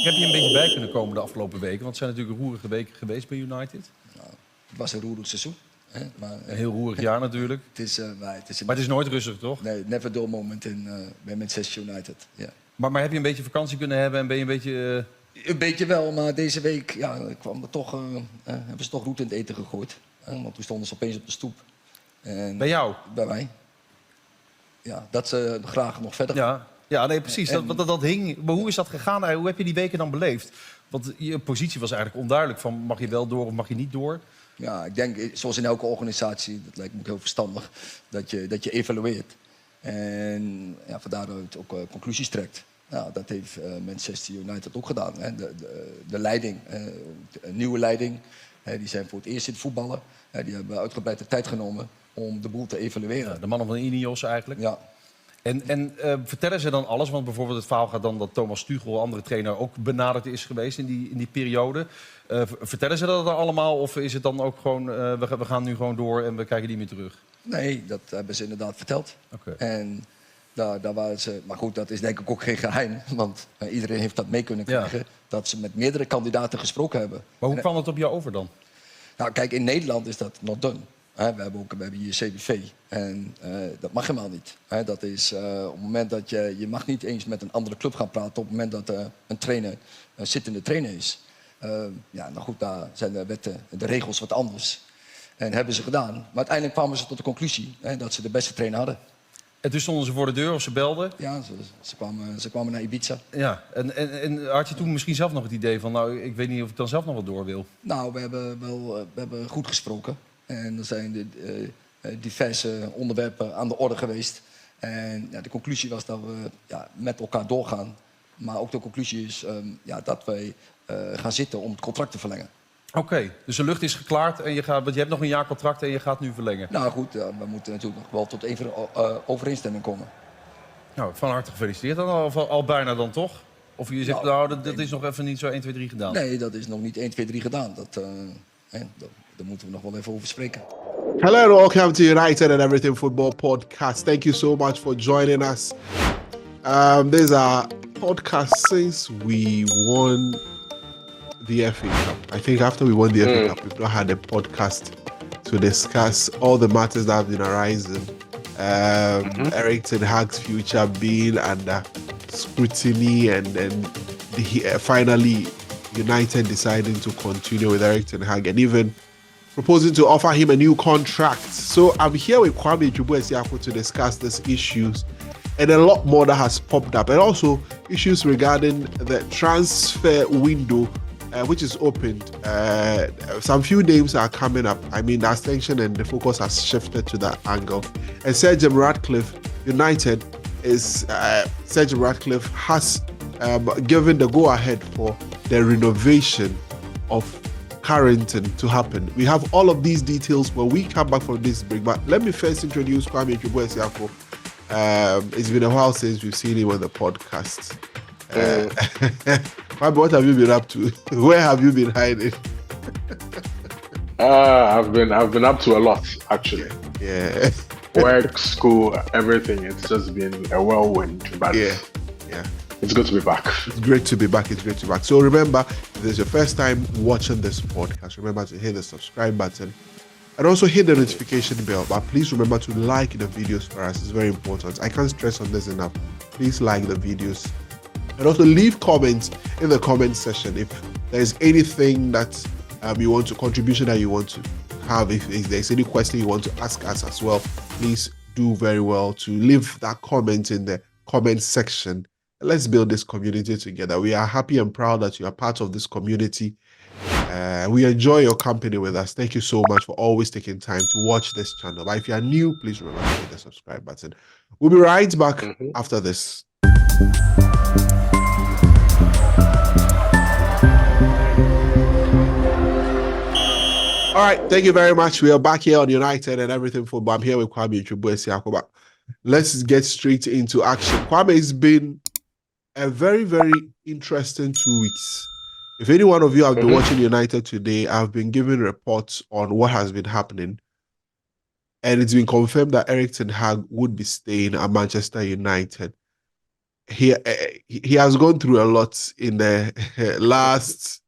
Heb je een beetje bij kunnen komen de afgelopen weken? Want het zijn natuurlijk roerige weken geweest bij United. Nou, het was een roerig seizoen. Hè? Maar, een heel roerig jaar natuurlijk. Maar het is nooit rustig, toch? Nee, never dull moment bij Manchester United. Yeah. Maar heb je een beetje vakantie kunnen hebben en ben je een beetje... Een beetje wel, maar deze week hebben ze toch roet in het eten gegooid. Want toen stonden ze opeens op de stoep. En bij jou? Bij mij. Ja, dat ze graag nog verder gaan. Ja, nee, precies. Dat hing. Maar hoe is dat gegaan? Hoe heb je die weken dan beleefd? Want je positie was eigenlijk onduidelijk. Van mag je wel door of mag je niet door? Ja, ik denk, zoals in elke organisatie, dat lijkt me ook heel verstandig, dat je evalueert. En van daaruit ook conclusies trekt. Nou, dat heeft Manchester United ook gedaan. Hè. De leiding, een nieuwe leiding, die zijn voor het eerst in het voetballen. Die hebben uitgebreid de tijd genomen om de boel te evalueren. Ja, de mannen van Ineos eigenlijk. Ja. En vertellen ze dan alles? Want bijvoorbeeld het verhaal gaat dan dat Thomas Tuchel, andere trainer, ook benaderd is geweest in die periode. Vertellen ze dat allemaal? Of is het dan ook gewoon, we gaan nu gewoon door en we kijken niet meer terug? Nee, dat hebben ze inderdaad verteld. Okay. En daar waren ze... Maar goed, dat is denk ik ook geen geheim. Want iedereen heeft dat mee kunnen krijgen. Ja. Dat ze met meerdere kandidaten gesproken hebben. Maar hoe kwam het op jou over dan? Nou, kijk, in Nederland is dat not done. We hebben hier CBV en dat mag helemaal niet. Dat is op het moment dat je mag niet eens met een andere club gaan praten op het moment dat een zittende trainer is. Nou goed, daar zijn de wetten, de regels wat anders. En hebben ze gedaan. Maar uiteindelijk kwamen ze tot de conclusie dat ze de beste trainer hadden. En toen stonden ze voor de deur of ze belden? Ja, ze kwamen naar Ibiza. Ja, en had je toen misschien zelf nog het idee van, nou, ik weet niet of ik dan zelf nog wat door wil? Nou, we hebben goed gesproken. En er zijn diverse onderwerpen aan de orde geweest. En de conclusie was dat we met elkaar doorgaan. Maar ook de conclusie is dat wij gaan zitten om het contract te verlengen. Oké, dus de lucht is geklaard en want je hebt nog een jaar contract en je gaat nu verlengen. Nou goed, we moeten natuurlijk nog wel tot even overeenstemming komen. Nou, van harte gefeliciteerd dan, al bijna dan toch? Of je zegt, dat is nog even niet zo 1, 2, 3 gedaan? Nee, dat is nog niet 1, 2, 3 gedaan. Daar moeten we nog wel even over spreken. Hello and welcome to United and Everything Football Podcast. Thank you so much for joining us. This is our podcast since we won the FA Cup. I think after we won the FA Cup, we've not had a podcast to discuss all the matters that have been arising. Erik Ten Hag's future being under scrutiny, and then finally United deciding to continue with Erik Ten Hag and even proposing to offer him a new contract. So I'm here with Kwame Jubuesiako to discuss these issues and a lot more that has popped up, and also issues regarding the transfer window, which is opened. Some few names are coming up. I mean, the attention and the focus has shifted to that angle. And Sir Jim Ratcliffe, United, Sir Jim Ratcliffe has given the go-ahead for the renovation of Carrington to happen. We have all of these details when we come back from this break. But let me first introduce Kwame Jubuesiako. It's been a while since we've seen him on the podcast. Kwame, what have you been up to? Where have you been hiding? I've been up to a lot, actually. Yeah. Work, school, everything. It's just been a whirlwind. But yeah. It's good to be back. It's great to be back. So remember, if this is your first time watching this podcast, remember to hit the subscribe button and also hit the notification bell. But please remember to like the videos for us. It's very important. I can't stress on this enough. Please like the videos. And also leave comments in the comment section if there's anything that you want to, contribution that you want to have. If there's any question you want to ask us as well, please do very well to leave that comment in the comment section. Let's build this community together. We are happy and proud that you are part of this community. We enjoy your company with us. Thank you so much for always taking time to watch this channel. But if you are new, please remember to hit the subscribe button. We'll be right back after this. All right, thank you very much. We are back here on United and Everything Football. I'm here with Kwame Jubuesiako. Let's get straight into action. Kwame, it's been a very, very interesting 2 weeks. If any one of you have been watching United today, I've been giving reports on what has been happening. And it's been confirmed that Erik Ten Hag would be staying at Manchester United. he has gone through a lot in the last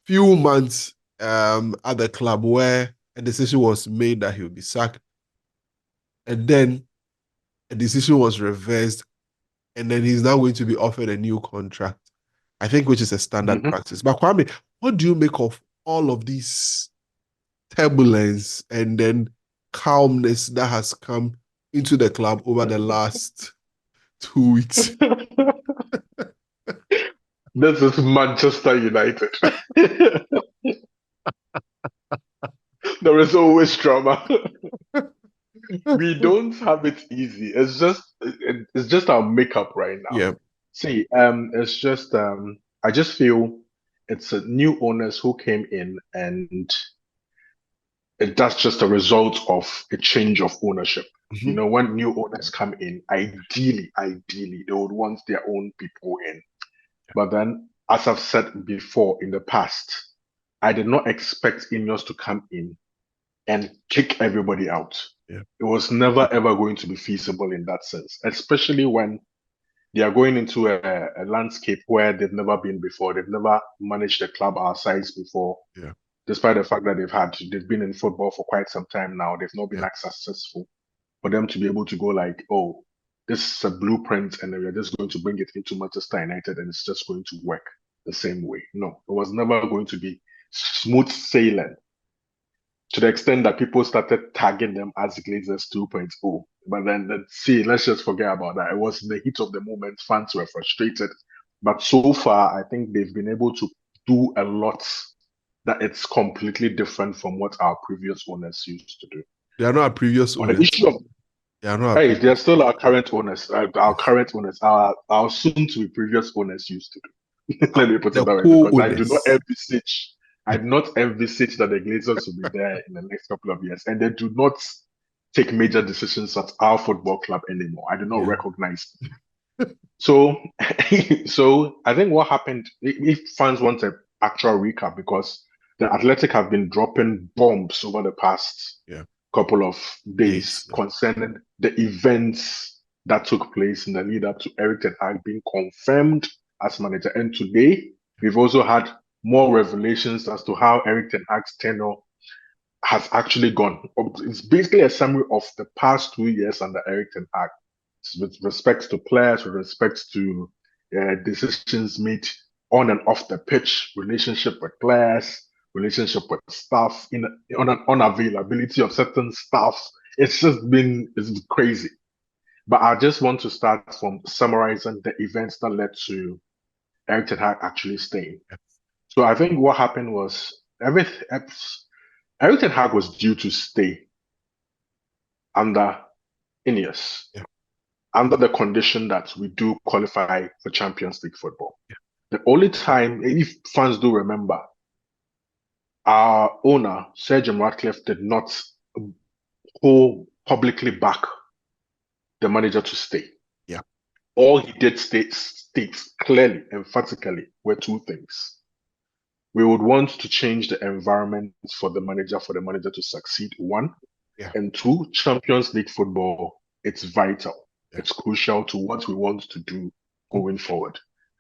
few months at the club where a decision was made that he would be sacked, and then a decision was reversed, and then he's now going to be offered a new contract. I think which is a standard practice. But Kwame, what do you make of all of these turbulence and then calmness that has come into the club over the last 2 weeks? This is Manchester United. There is always drama. We don't have it easy. It's just our makeup right now. Yeah. See, it's just I just feel it's a new owners who came in, and that's just a result of a change of ownership. Mm-hmm. You know, when new owners come in, ideally, they would want their own people in. But then, as I've said before in the past, I did not expect Ineos to come in and kick everybody out. Yeah. It was never ever going to be feasible in that sense, especially when they are going into a landscape where they've never been before. They've never managed a club our size before. Yeah. Despite the fact that they've been in football for quite some time now, they've not been as successful. For them to be able to go like, oh, this is a blueprint, and we're just going to bring it into Manchester United, and it's just going to work the same way. No, it was never going to be smooth sailing, to the extent that people started tagging them as Glazers 2.0. But then, let's just forget about that. It was the heat of the moment. Fans were frustrated. But so far, I think they've been able to do a lot that it's completely different from what our previous owners used to do. They are not our previous On owners. the issue of, they are not. hey, they're still our current owners. Our current owners, our soon-to-be previous owners used to do. Let me put it that way, because I do not envisage that the Glazers will be there in the next couple of years, and they do not take major decisions at our football club anymore. I do not recognize them. So, so I think what happened, if fans want an actual recap, because the Athletic have been dropping bombs over the past couple of days concerning the events that took place in the lead up to Erik Ten Hag being confirmed as manager. And today, we've also had more revelations as to how Erik Ten Hag's tenure has actually gone. It's basically a summary of the past 2 years under Erik Ten Hag, with respect to players, with respect to decisions made on and off the pitch, relationship with players, relationship with staff, on an unavailability of certain staff. It's been crazy. But I just want to start from summarizing the events that led to Erik Ten Hag actually staying. So I think what happened was Erik Ten Hag was due to stay under Ineos, under the condition that we do qualify for Champions League football. The only time, if fans do remember, our owner, Sir Jim Ratcliffe, did not publicly back the manager to stay. All he did states clearly, emphatically, were two things. We would want to change the environment for the manager to succeed, one. And two, Champions League football, it's vital. It's crucial to what we want to do going forward.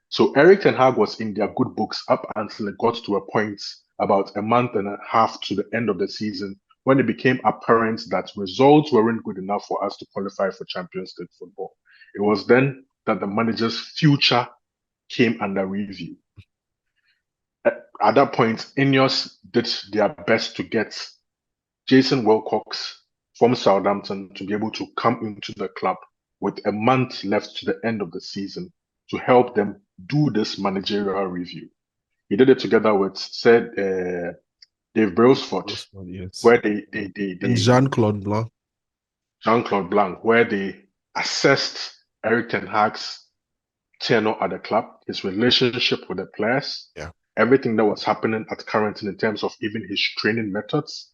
So Erik Ten Hag was in their good books up until it got to a point about a month and a half to the end of the season, when it became apparent that results weren't good enough for us to qualify for Champions League football. It was then that the manager's future came under review. At that point, Ineos did their best to get Jason Wilcox from Southampton to be able to come into the club with a month left to the end of the season to help them do this managerial review. He did it together with Dave Brailsford, where they and Jean-Claude Blanc, where they assessed Erik Ten Hag's tenure at the club, his relationship with the players, everything that was happening at Carrington in terms of even his training methods,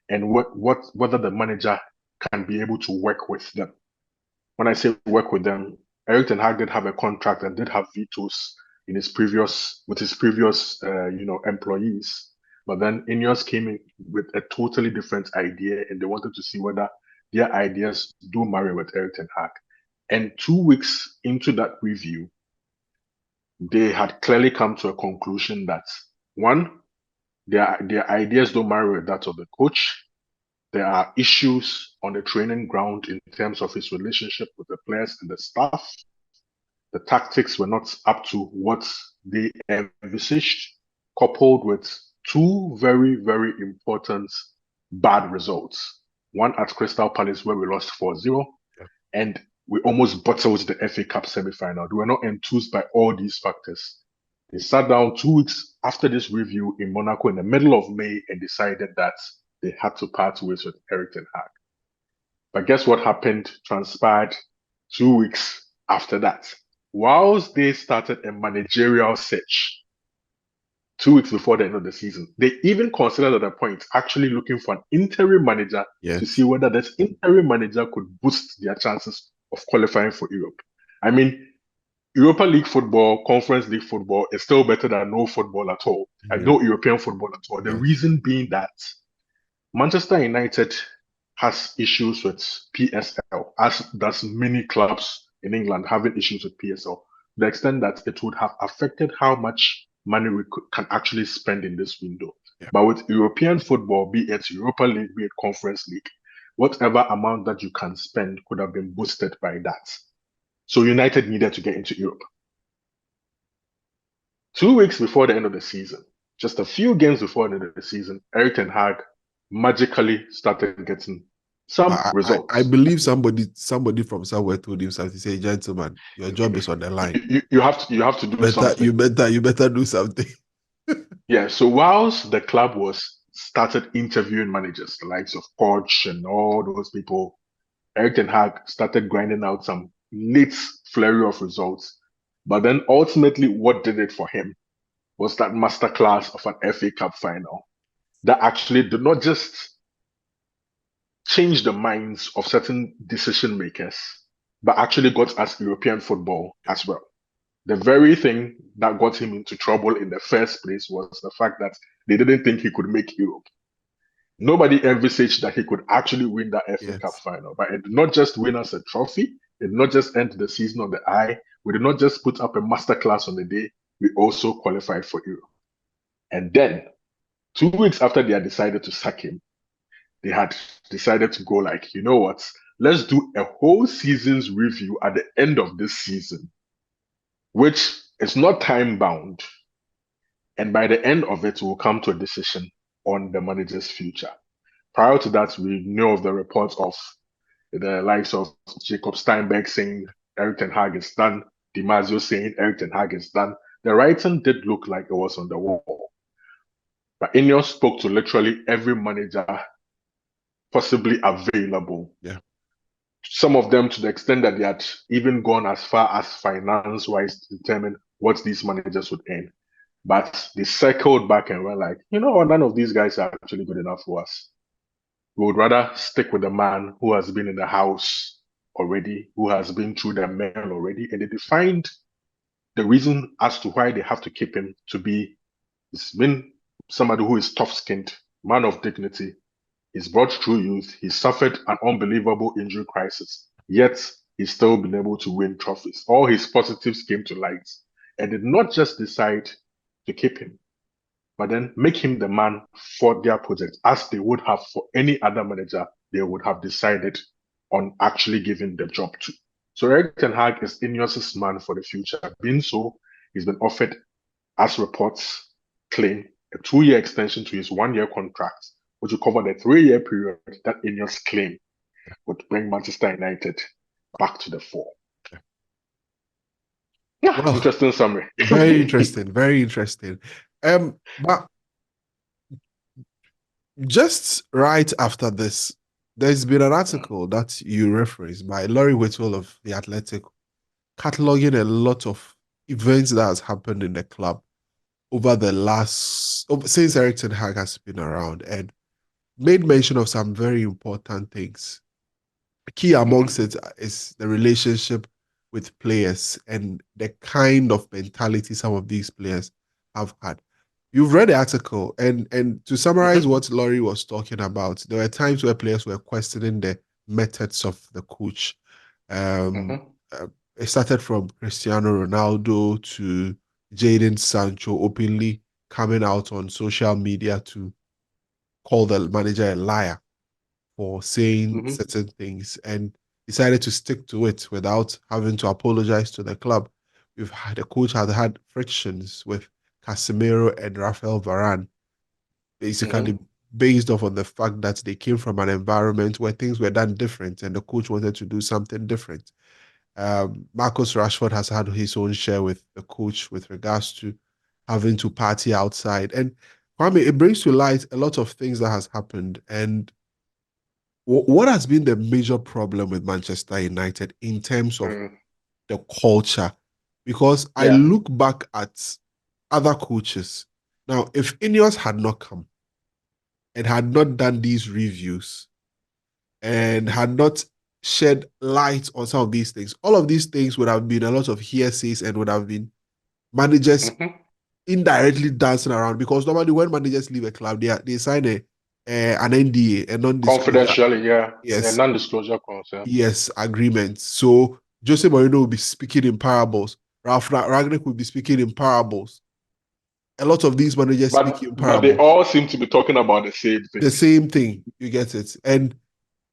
and whether the manager can be able to work with them. When I say work with them, Erik Ten Hag did have a contract and did have vetoes in his previous employees. But then Ineos came in with a totally different idea, and they wanted to see whether their ideas do marry with Erik Ten Hag. And 2 weeks into that review, they had clearly come to a conclusion that one, their ideas don't marry with that of the coach. There are issues on the training ground in terms of his relationship with the players and the staff. The tactics were not up to what they envisaged, coupled with two very, very important bad results. One at Crystal Palace, where we lost 4-0, and we almost bottled the FA Cup semi-final. They were not enthused by all these factors. They sat down 2 weeks after this review in Monaco in the middle of May and decided that they had to part ways with Erik Ten Hag. But guess what transpired 2 weeks after that? Whilst they started a managerial search 2 weeks before the end of the season, they even considered at a point actually looking for an interim manager to see whether this interim manager could boost their chances of qualifying for Europe. I mean, Europa League football, Conference League football is still better than no football at all, and no European football at all. The reason being that Manchester United has issues with PSL, as does many clubs in England having issues with PSL, to the extent that it would have affected how much money we can actually spend in this window. But with European football, be it Europa League, be it Conference League, whatever amount that you can spend could have been boosted by that. So United needed to get into Europe. 2 weeks before the end of the season, just a few games before the end of the season, Erik Ten Hag magically started getting some results. I believe somebody from somewhere told him something. Say, gentlemen, your job is on the line. You have to do something. You better do something. Yeah. So whilst the club started interviewing managers, the likes of Poch and all those people, Erik Ten Hag started grinding out some late flurry of results. But then ultimately, what did it for him was that masterclass of an FA Cup final that actually did not just change the minds of certain decision makers, but actually got us European football as well. The very thing that got him into trouble in the first place was the fact that they didn't think he could make Europe. Nobody envisaged that he could actually win that FA Cup final. But it did not just win us a trophy, it did not just end the season on the eye. We did not just put up a masterclass on the day, we also qualified for Europe. And then, 2 weeks after they had decided to sack him, they had decided to go like, you know what, let's do a whole season's review at the end of this season, which is not time bound. And by the end of it, we'll come to a decision on the manager's future. Prior to that, we knew of the reports of the likes of Jacob Steinberg saying Erik Ten Hag is done, Di Marzio saying Erik Ten Hag is done. The writing did look like it was on the wall. But Ineos spoke to literally every manager possibly available. Yeah. Some of them to the extent that they had even gone as far as finance-wise to determine what these managers would earn. But they circled back and were like, you know what, none of these guys are actually good enough for us. We would rather stick with the man who has been in the house already, who has been through the mill already. And they defined the reason as to why they have to keep him to be, he's been somebody who is tough-skinned, man of dignity. He's brought through youth. He's suffered an unbelievable injury crisis, yet he's still been able to win trophies. All his positives came to light and did not just decide to keep him, but then make him the man for their project, as they would have for any other manager they would have decided on actually giving the job to. So Erik Ten Hag is Ineos' man for the future. Being so, he's been offered, as reports claim, a 2-year extension to his 1-year contract, which will cover the 3-year period that Ineos claim would bring Manchester United back to the fore. Yeah, well, interesting summary. Very interesting, very interesting. But just right after this, there's been an article that you referenced by Laurie Whitwell of The Athletic, cataloging a lot of events that has happened in the club over the since Erik Ten Hag has been around, and made mention of some very important things. Key amongst it is the relationship with players and the kind of mentality some of these players have had. You've read the article, and to summarize what Laurie was talking about, there were times where players were questioning the methods of the coach. it started from Cristiano Ronaldo to Jadon Sancho openly coming out on social media to call the manager a liar for saying Mm-hmm. certain things and decided to stick to it without having to apologize to the club. The coach has had frictions with Casemiro and Rafael Varane, Mm-hmm. basically based off on the fact that they came from an environment where things were done different and the coach wanted to do something different. Marcus Rashford has had his own share with the coach with regards to having to party outside. And Kwame, it brings to light a lot of things that has happened. And what has been the major problem with Manchester United in terms of Mm. the culture? Because I Yeah. look back at other coaches. Now, if Ineos had not come and had not done these reviews and had not shed light on some of these things, all of these things would have been a lot of hearsays and would have been managers Mm-hmm. indirectly dancing around. Because normally when managers leave a club, they sign an NDA, a non-disclosure. Confidentially, yeah. Yeah, Yes, non-disclosure clause, yeah. yes, agreement. So Jose Mourinho will be speaking in parables. Ralph Ragnick will be speaking in parables. A lot of these managers speak in But they parables. all seem to be talking about the same The things. same thing, you get it. And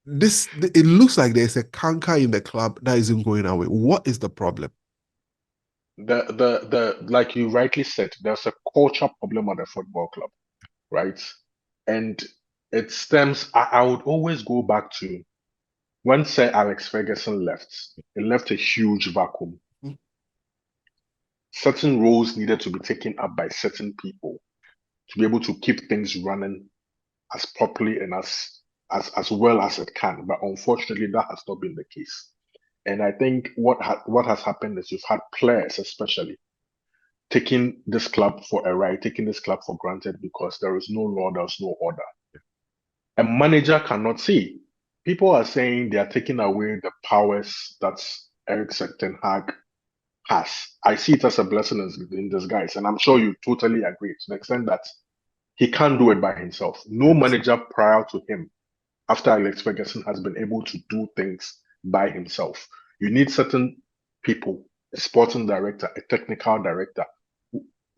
it looks like there's a canker in the club that isn't going away. What is the problem? The like you rightly said, there's a culture problem at the football club, right? And it stems. I would always go back to when Sir Alex Ferguson left. It left a huge vacuum. Mhm. Certain roles needed to be taken up by certain people to be able to keep things running as properly and as well as it can. But unfortunately, that has not been the case. And I think what has happened is you've had players, especially, taking this club for a ride, taking this club for granted because there is no law, there's no order. A manager cannot see. People are saying they are taking away the powers that Erik Ten Hag has. I see it as a blessing in disguise, and I'm sure you totally agree to the extent that he can't do it by himself. No Yes. manager prior to him, after Alex Ferguson, has been able to do things by himself. You need certain people, a sporting director, a technical director,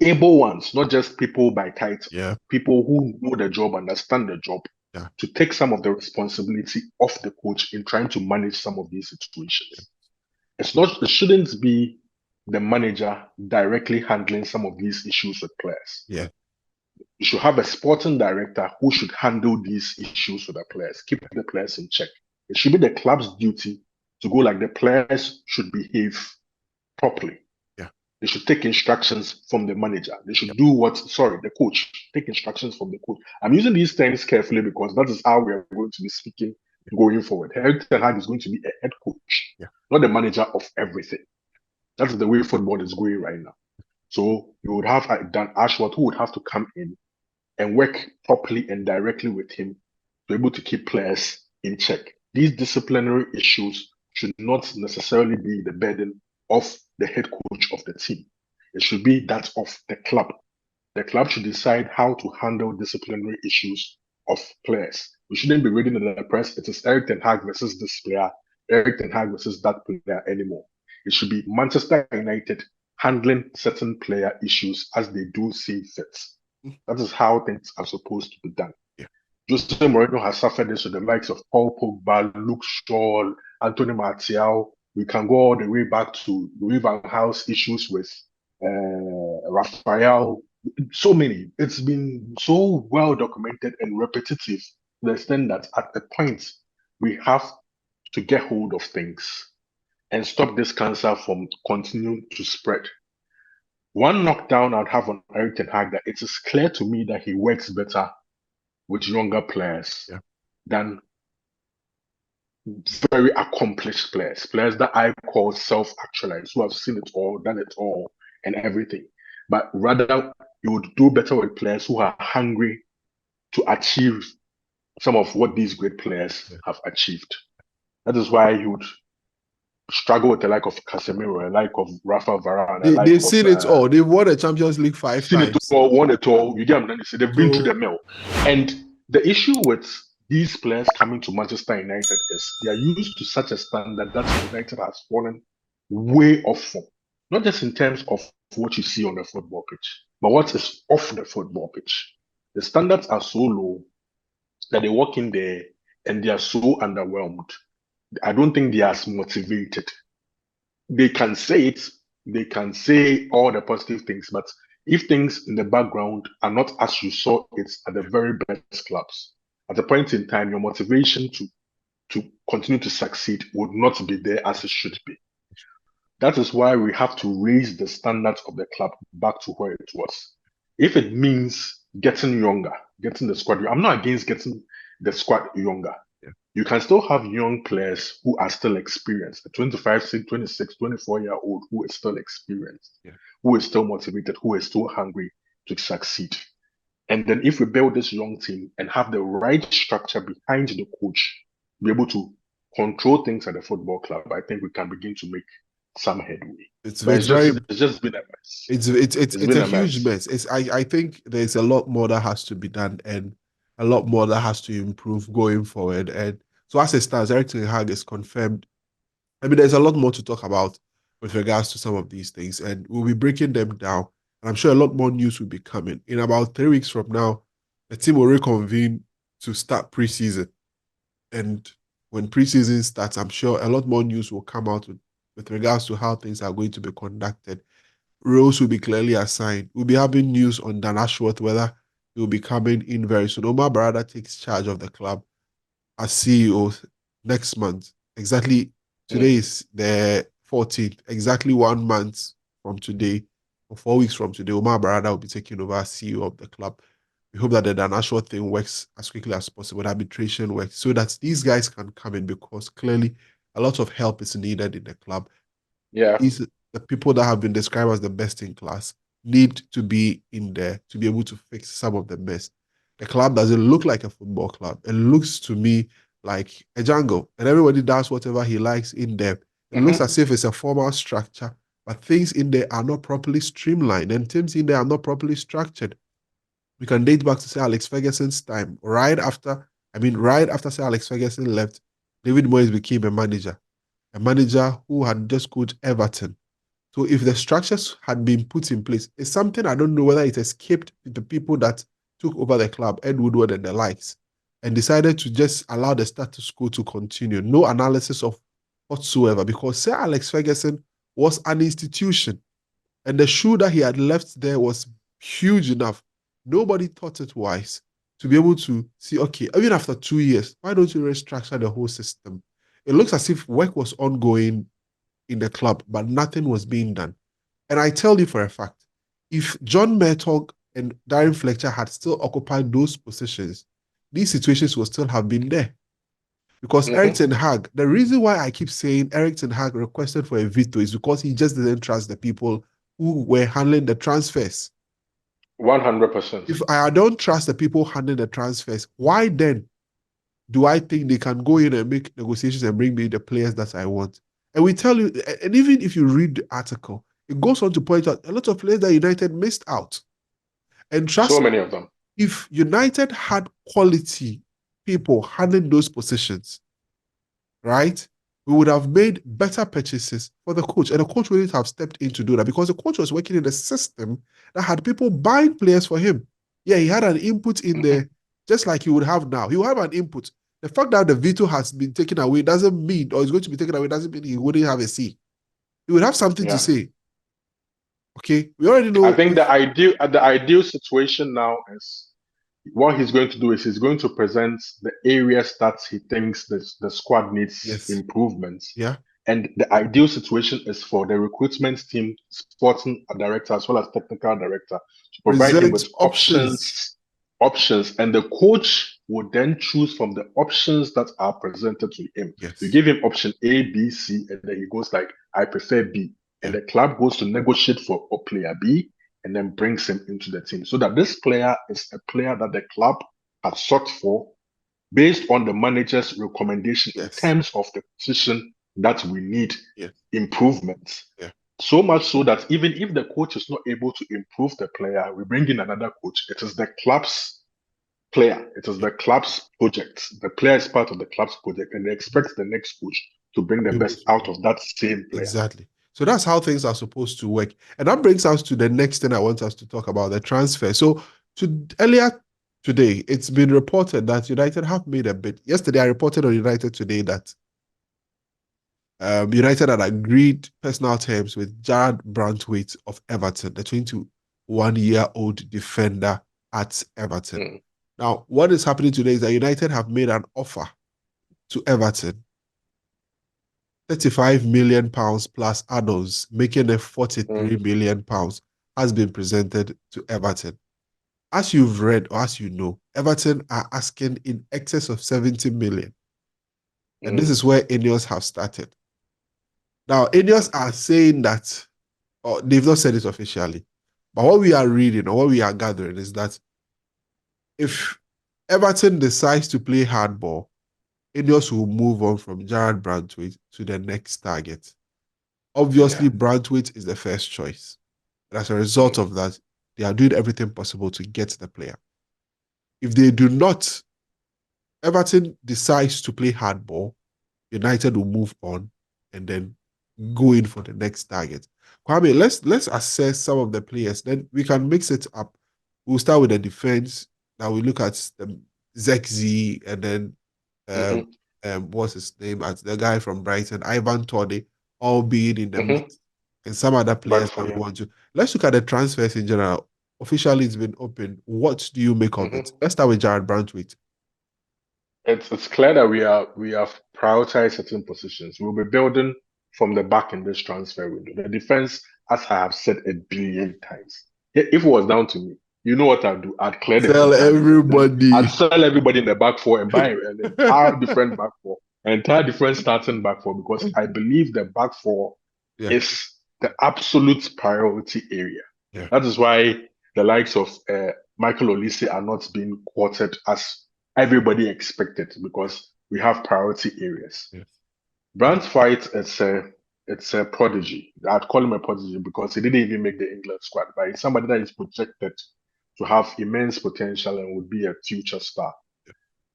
able ones, not just people by title, Yeah. people who know the job, understand the job, Yeah. to take some of the responsibility off the coach in trying to manage some of these situations. It shouldn't be the manager directly handling some of these issues with players. Yeah. You should have a sporting director who should handle these issues with the players, keep the players in check. It should be the club's duty to go like the players should behave properly. Yeah. They should take instructions from the manager. They Yeah. should do the coach, take instructions from the coach. I'm using these terms carefully because that is how we are going to be speaking going forward. Erik Ten Hag is going to be a head coach, Yeah. not the manager of everything. That's the way football is going right now. So you would have Dan Ashworth who would have to come in and work properly and directly with him to be able to keep players in check. These disciplinary issues should not necessarily be the burden of the head coach of the team. It should be that of the club. The club should decide how to handle disciplinary issues of players. We shouldn't be reading in the press, it is Erik Ten Hag versus this player, Erik Ten Hag versus that player anymore. It should be Manchester United handling certain player issues as they do see fit. That is how things are supposed to be done. Yeah. Jose Mourinho has suffered this with the likes of Paul Pogba, Luke Shaw, Anthony Martial. We can go all the way back to Louis Van Gaal's issues with Raphael. So many. It's been so well documented and repetitive to the extent that at the point we have to get hold of things and stop this cancer from continuing to spread. One knockdown I'd have on Erik Ten Hag that it is clear to me that he works better with younger players than very accomplished players that I call self-actualized, who have seen it all, done it all, and everything. But rather, you would do better with players who are hungry to achieve some of what these great players have achieved. That is why you would struggle with the like of Casemiro, a like of Rafa Varane, a like They've of seen it all. They've won the Champions League 5 seen it times. all, won it all. You get what I'm saying? They've been through So the mill. And the issue with these players coming to Manchester United is they are used to such a standard that United has fallen way off form. Not just in terms of what you see on the football pitch, but what is off the football pitch. The standards are so low that they walk in there and they are so underwhelmed. I don't think they are as motivated. They can say it, they can say all the positive things, but if things in the background are not as you saw it at the very best clubs, at a point in time, your motivation to continue to succeed would not be there as it should be. That is why we have to raise the standards of the club back to where it was. If it means getting younger, getting the squad, I'm not against getting the squad younger. Yeah. You can still have young players who are still experienced, a 25, 26, 24-year-old who is still experienced, Yeah. who is still motivated, who is still hungry to succeed. And then if we build this young team and have the right structure behind the coach, be able to control things at the football club, I think we can begin to make some headway. It's just been a mess. It's a huge mess. I think there's a lot more that has to be done and a lot more that has to improve going forward. And so as it stands, Erik Ten Hag is confirmed. I mean, there's a lot more to talk about with regards to some of these things, and we'll be breaking them down. And I'm sure a lot more news will be coming. In about 3 weeks from now, the team will reconvene to start preseason. And when preseason starts, I'm sure a lot more news will come out with regards to how things are going to be conducted. Roles will be clearly assigned. We'll be having news on Dan Ashworth, whether he will be coming in very soon. Omar Barada takes charge of the club as CEO next month. Exactly, today is the 14th. Exactly 1 month from today, or 4 weeks from today, Omar Barada will be taking over as CEO of the club. We hope that the Dan Ashworth thing works as quickly as possible, the arbitration works, so that these guys can come in, because clearly a lot of help is needed in the club. Yeah. The people that have been described as the best in class need to be in there to be able to fix some of the mess. The club doesn't look like a football club. It looks to me like a jungle, and everybody does whatever he likes in there. It looks as if it's a formal structure, but things in there are not properly streamlined, and teams in there are not properly structured. We can date back to Sir Alex Ferguson's time. Right after Sir Alex Ferguson left, David Moyes became a manager who had just coached Everton. So if the structures had been put in place, it's something I don't know whether it escaped the people that took over the club, Ed Woodward and the likes, and decided to just allow the status quo to continue. No analysis of whatsoever, because Sir Alex Ferguson was an institution, and the shoe that he had left there was huge enough. Nobody thought it wise to be able to see, okay, even after 2 years, why don't you restructure the whole system? It looks as if work was ongoing in the club, but nothing was being done. And I tell you for a fact, if John Mertog and Darren Fletcher had still occupied those positions, these situations would still have been there. Because Erik Ten Hag, the reason why I keep saying Erik Ten Hag requested for a veto is because he just didn't trust the people who were handling the transfers. 100%. If I don't trust the people handling the transfers, why then do I think they can go in and make negotiations and bring me the players that I want? And we tell you, and even if you read the article, it goes on to point out a lot of players that United missed out. And trust so many of them. If United had quality people handling those positions, right, we would have made better purchases for the coach. And the coach wouldn't have stepped in to do that, because the coach was working in a system that had people buying players for him. Yeah, he had an input in there, just like he would have now. He would have an input. The fact that the veto has been taken away doesn't mean, or is going to be taken away, doesn't mean he wouldn't have a say. He would have something to say. Okay, we already know. I think the ideal situation now is, what he's going to do is he's going to present the areas that he thinks the squad needs improvements. Yeah. And the ideal situation is for the recruitment team, sporting director as well as technical director, to provide him with options, and the coach would then choose from the options that are presented to him. Yes. You give him option A, B, C, and then he goes like, I prefer B. And the club goes to negotiate for player B and then brings him into the team, so that this player is a player that the club had sought for based on the manager's recommendation in terms of the position that we need improvements. So much so that even if the coach is not able to improve the player, we bring in another coach. It is the club's player. It is the club's project. The player is part of the club's project, and they expect the next coach to bring the best out of that same player. Exactly. So that's how things are supposed to work. And that brings us to the next thing I want us to talk about, the transfer. So earlier today, it's been reported that United have made a bid. Yesterday, I reported on United today that United had agreed personal terms with Jared Brantwaite of Everton, the 21-year-old defender at Everton. Now, what is happening today is that United have made an offer to Everton, £35 million plus add-ons, making a £43 million has been presented to Everton. As you've read or as you know, Everton are asking in excess of 70 million. And this is where Ineos have started. Now, Ineos are saying that, or they've not said it officially, but what we are reading or what we are gathering is that if Everton decides to play hardball, Ineos will move on from Jared Brantwaite to the next target. Obviously, Brantwaite is the first choice. And as a result of that, they are doing everything possible to get the player. If they do not, Everton decides to play hardball, United will move on and then go in for the next target. Kwame, let's assess some of the players. Then we can mix it up. We'll start with the defense. Now we look at the Zexi and then what's his name? The guy from Brighton, Ivan Toney, all being in the mix. And some other players that we want to. Let's look at the transfers in general. Officially, it's been open. What do you make of it? Let's start with Jared Brantwaite. It's clear that we have prioritized certain positions. We'll be building from the back in this transfer window. The defense, as I have said a billion times, if it was down to me, you know what I'd do? I'd clear the Sell everybody. I'd sell everybody in the back four and buy an entire different back four, an entire different starting back four, because I believe the back four is the absolute priority area. Yeah. That is why the likes of Michael Olise are not being quoted as everybody expected, because we have priority areas. Yes. Brantwaite, it's a prodigy. I'd call him a prodigy because he didn't even make the England squad, but he's somebody that is projected to have immense potential and would be a future star.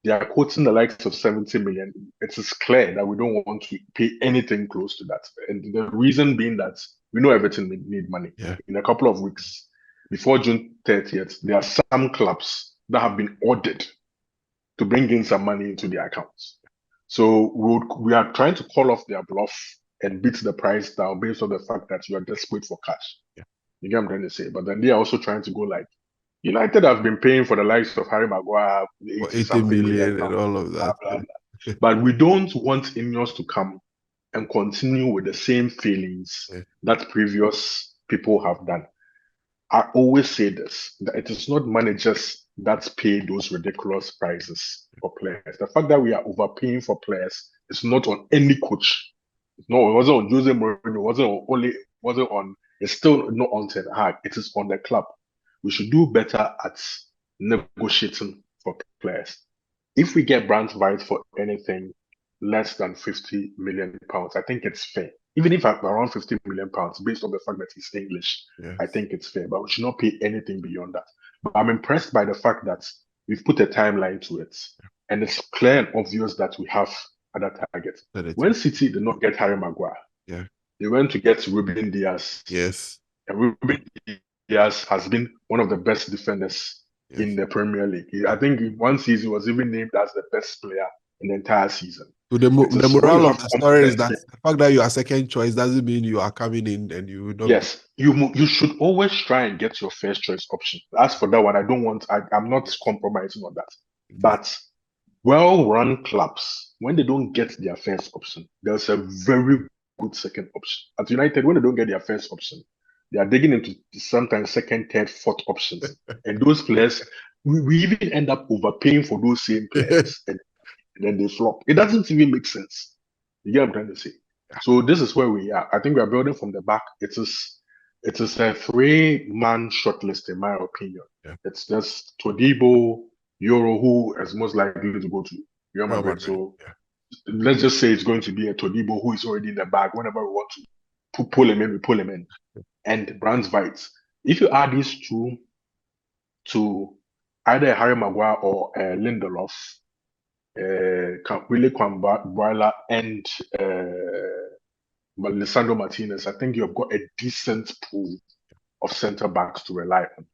They are quoting the likes of 70 million. It is clear that we don't want to pay anything close to that. And the reason being that we know everything need money. Yeah. In a couple of weeks, before June 30th, there are some clubs that have been ordered to bring in some money into their accounts. So we are trying to call off their bluff and beat the price down based on the fact that you are desperate for cash. Yeah. You get what I'm trying to say? But then they are also trying to go like, United have been paying for the likes of Harry Maguire, 80 million and all of that. Blah, blah, blah. But we don't want Ineos to come and continue with the same feelings that previous people have done. I always say this, that it is not managers that pay those ridiculous prices for players. The fact that we are overpaying for players is not on any coach. No, it wasn't on Jose Mourinho, it's still not on Ten Hag. It is on the club. We should do better at negotiating for players. If we get Brantwaite for anything less than £50 million, I think it's fair. Even if around £50 million, based on the fact that he's English, I think it's fair. But we should not pay anything beyond that. But I'm impressed by the fact that we've put a timeline to it. And it's clear and obvious that we have other targets. When City did not get Harry Maguire, they went to get Ruben Diaz. Yes. And Ruben Diaz has been one of the best defenders in the Premier League. I think one season he was even named as the best player in the entire season. So the moral of the story is that the fact that you are second choice doesn't mean you are coming in and you don't. Yes, you should always try and get your first choice option. As for that one, I'm not compromising on that. But well-run clubs, when they don't get their first option, there's a very good second option. At United, when they don't get their first option, they are digging into sometimes second, third, fourth options. And those players, we even end up overpaying for those same players. And then they flop. It doesn't even make sense. You get what I'm trying to say? So this is where we are. I think we are building from the back. It is a 3-man shortlist, in my opinion. It's just Todibo, Euro, who is most likely to go to Real Madrid. So let's just say it's going to be a Todibo who is already in the bag. Whenever we want to pull him in, we pull him in. And Brantwaite. If you add these two to either Harry Maguire or Lindelof, Willie Kwambala and But Lisandro Martinez, I think you've got a decent pool of centre backs to rely on.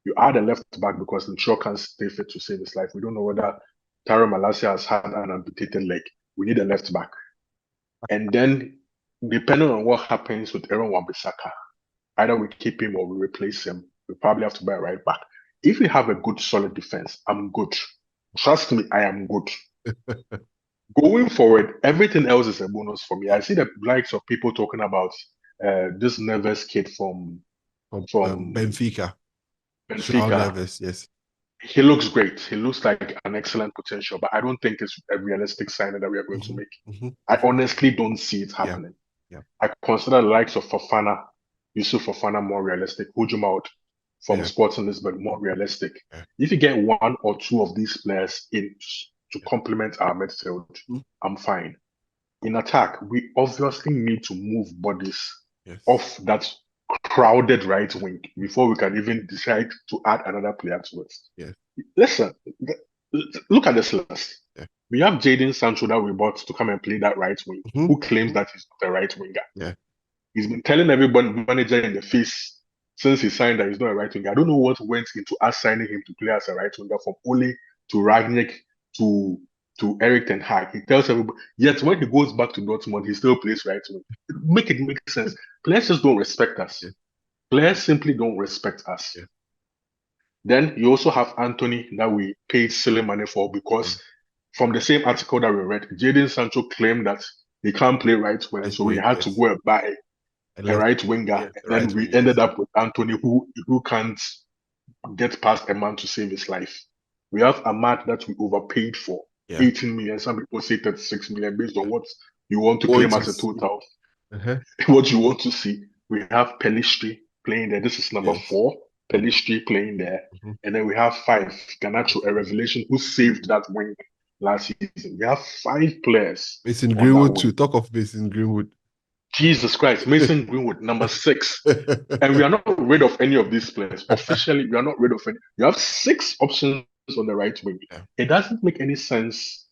You add a left back because Lucho can't stay fit to save his life. We don't know whether Taro Malacia has had an amputated leg. We need a left back. And then, depending on what happens with Aaron Wan-Bissaka, either we keep him or we replace him. We probably have to buy a right back. If we have a good, solid defense, I'm good. Trust me, I am good. Going forward, everything else is a bonus for me. I see the likes of people talking about this Neves kid from Benfica. Benfica. Neves, yes. He looks great. He looks like an excellent potential, but I don't think it's a realistic signing that we are going to make. I honestly don't see it happening. Yeah. I consider the likes of Fofana, Yusuf Fofana more realistic. Hujumaut from Sporting Lisbon more realistic. Yeah. If you get one or two of these players in to complement our midfield, I'm fine. In attack, we obviously need to move bodies off that crowded right wing before we can even decide to add another player to it. Yeah. Listen, look at this list. Yeah. We have Jadon Sancho that we bought to come and play that right wing, who claims that he's not a right winger. Yeah. He's been telling everybody, manager in the face since he signed that he's not a right winger. I don't know what went into us signing him to play as a right winger, from Ole to Ragnick to Erik Ten Hag. He tells everybody, yet when he goes back to Dortmund, he still plays right wing. Make it make sense. Players just don't respect us. Yeah. Players simply don't respect us. Yeah. Then you also have Anthony that we paid silly money for because from the same article that we read, Jadon Sancho claimed that he can't play right wing, so we had to go and buy a right winger. And then we ended up with Anthony who can't get past a man to save his life. We have Ahmad that we overpaid for. 18 million. Some people say 36 million based on what you want to claim as a total. What you want to see. We have Pelistri playing there. This is number 4. Pelistri playing there. And then we have 5. Garnacho, a revelation who saved that wing last season. We have 5 players. Mason Greenwood too. Talk of Mason Greenwood. Jesus Christ. Mason Greenwood, number 6. And we are not rid of any of these players. Officially, we are not rid of any. You have 6 options on the right wing. It doesn't make any sense.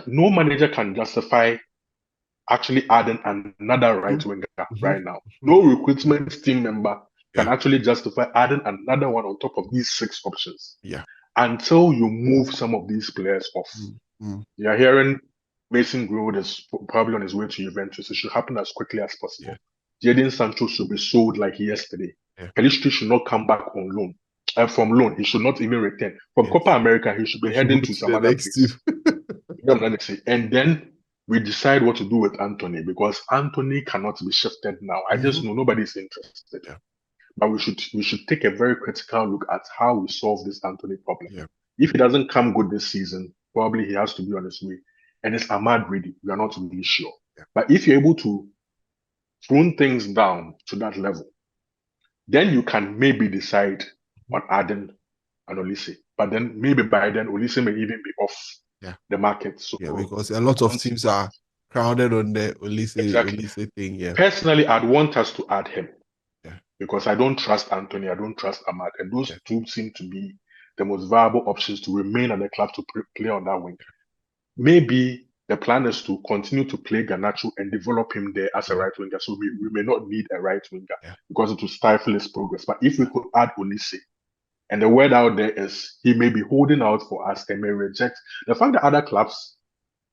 No manager can justify actually adding another right winger right now. No recruitment team member can actually justify adding another one on top of these 6 options. Until you move some of these players off. You're hearing Mason Greenwood is probably on his way to Juventus. It should happen as quickly as possible. Jadon Sancho should be sold like yesterday. Pelistri should not come back on loan. From loan, he should not even return. From Copa America, he should be heading to some other place. And then we decide what to do with Anthony, because Anthony cannot be shifted now. I just know nobody's interested. But we should take a very critical look at how we solve this Anthony problem. If he doesn't come good this season, probably he has to be on his way. And it's Ahmad ready. We are not really sure. But if you're able to tone things down to that level, then you can maybe decide on adding an Olise. But then maybe by then Olise may even be off the market. So because a lot of teams are crowded on the Olise thing. Personally, I'd want us to add him. Because I don't trust Anthony, I don't trust Ahmad. And those two seem to be the most viable options to remain at the club to play on that wing. Maybe the plan is to continue to play Garnacho and develop him there as a right winger. So we may not need a right winger because it will stifle his progress. But if we could add Olise, and the word out there is he may be holding out for us and may reject. The fact that other clubs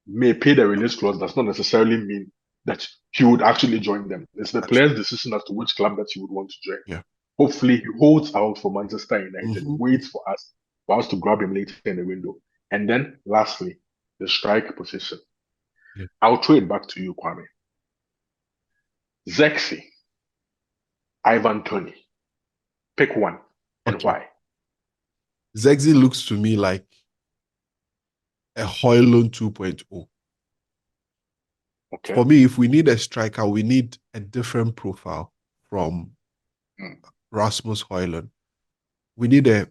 may pay the release clause does not necessarily mean that he would actually join them. It's the player's decision as to which club that he would want to join. Hopefully he holds out for Manchester United, waits for us to grab him later in the window. And then lastly, the strike position. I'll throw it back to you, Kwame. Zexi, Ivan Toney. Pick one and why. Zexi looks to me like a Højlund 2.0. For me, if we need a striker, we need a different profile from Rasmus Højlund. We need a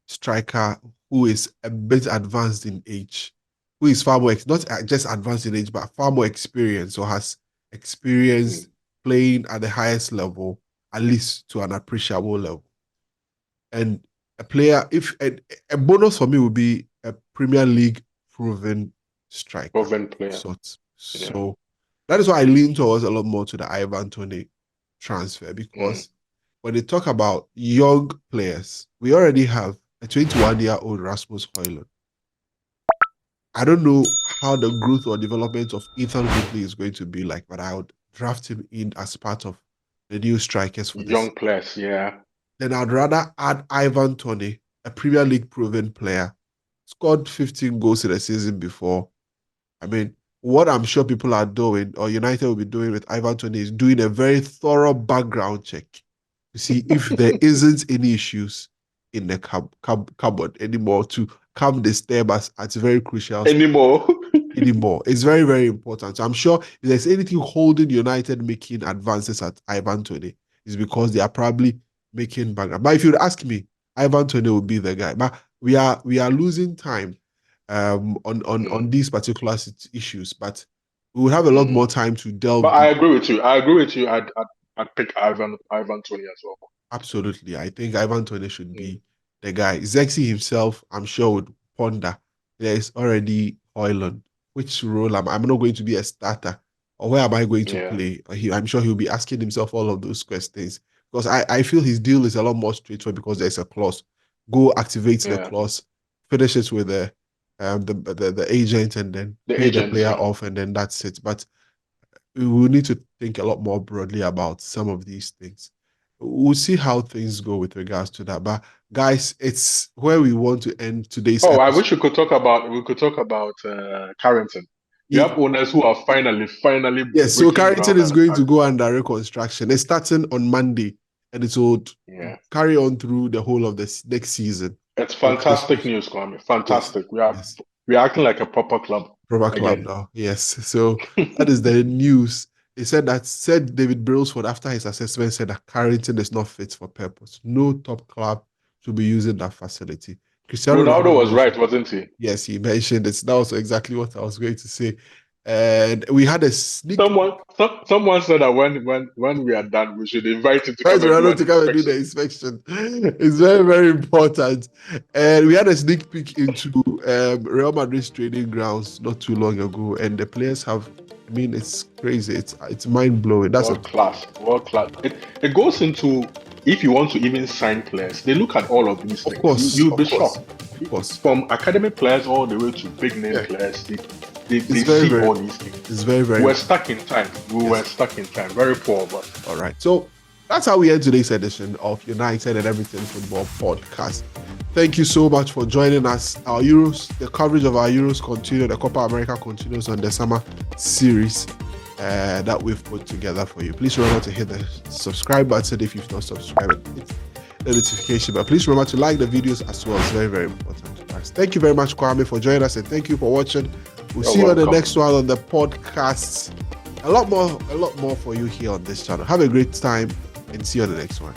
striker who is a bit advanced in age, who is far more, not just advanced in age, but far more experienced, or has experience playing at the highest level, at least to an appreciable level. And a player, if a bonus for me would be a Premier League proven striker. Proven player. So That is why I lean towards a lot more to the Ivan Toney transfer, because when they talk about young players, we already have a 21-year-old Rasmus Højlund. I don't know how the growth or development of Ethan Whitley is going to be like, but I would draft him in as part of the new strikers for young players. Yeah. Then I'd rather add Ivan Toney, a Premier League proven player, scored 15 goals in the season before. I mean, what I'm sure people are doing, or United will be doing with Ivan Toney, is doing a very thorough background check to see if there isn't any issues in the cupboard anymore, to calm the stabbers at very crucial anymore. It's very, very important. So I'm sure if there's anything holding United making advances at Ivan Toney, it's because they are probably making background. But if you'd ask me, Ivan Toney would be the guy. But we are losing time on these particular issues. But we will have a lot more time to delve. But I agree with you. I'd pick Ivan Toney as well. Absolutely. I think Ivan Toney should be the guy. Zexi himself, I'm sure, would ponder. There is already Højlund. Which role I'm not going to be a starter, or where am I going to play? I'm sure he'll be asking himself all of those questions, because I feel his deal is a lot more straightforward, because there's a clause. Go activate the clause, finish it with the agent, and then pay the player off, and then that's it. But we will need to think a lot more broadly about some of these things. We'll see how things go with regards to that. But guys, it's where we want to end today's episode. I wish we could talk about Carrington. You have owners who are finally. Yes, so Carrington is going to go under reconstruction. It's starting on Monday, and it will carry on through the whole of this next season. It's fantastic news, Kwame. Fantastic. Yes. We are acting like a proper club. Club now. Yes. So that is the news. He said David Brailsford, after his assessment, said that Carrington is not fit for purpose. No top club should be using that facility. Cristiano Ronaldo was right, wasn't he? Yes, he mentioned it. That was exactly what I was going to say. And we had a sneak. Someone said that when we are done, we should invite him to come and do the inspection. It's very, very important. And we had a sneak peek into Real Madrid's training grounds not too long ago, and the players have. I mean, it's crazy. It's mind blowing. That's world class. It goes into, if you want to even sign players, they look at all of these things. Of course, you'll be shocked. Of course, from academy players all the way to big name players, they see all these things. It's very, very. We're stuck in time. We're stuck in time. Very poor, but all right. So that's how we end today's edition of United and Everything Football Podcast. Thank you so much for joining us. Our Euros, the coverage of our Euros continue. The Copa America continues on the summer series that we've put together for you. Please remember to hit the subscribe button if you've not subscribed. Hit the notification, but please remember to like the videos as well. It's very, very important to us. Thank you very much, Kwame, for joining us, and thank you for watching. We'll see you on the next one on the podcast. A lot more for you here on this channel. Have a great time, and see you on the next one.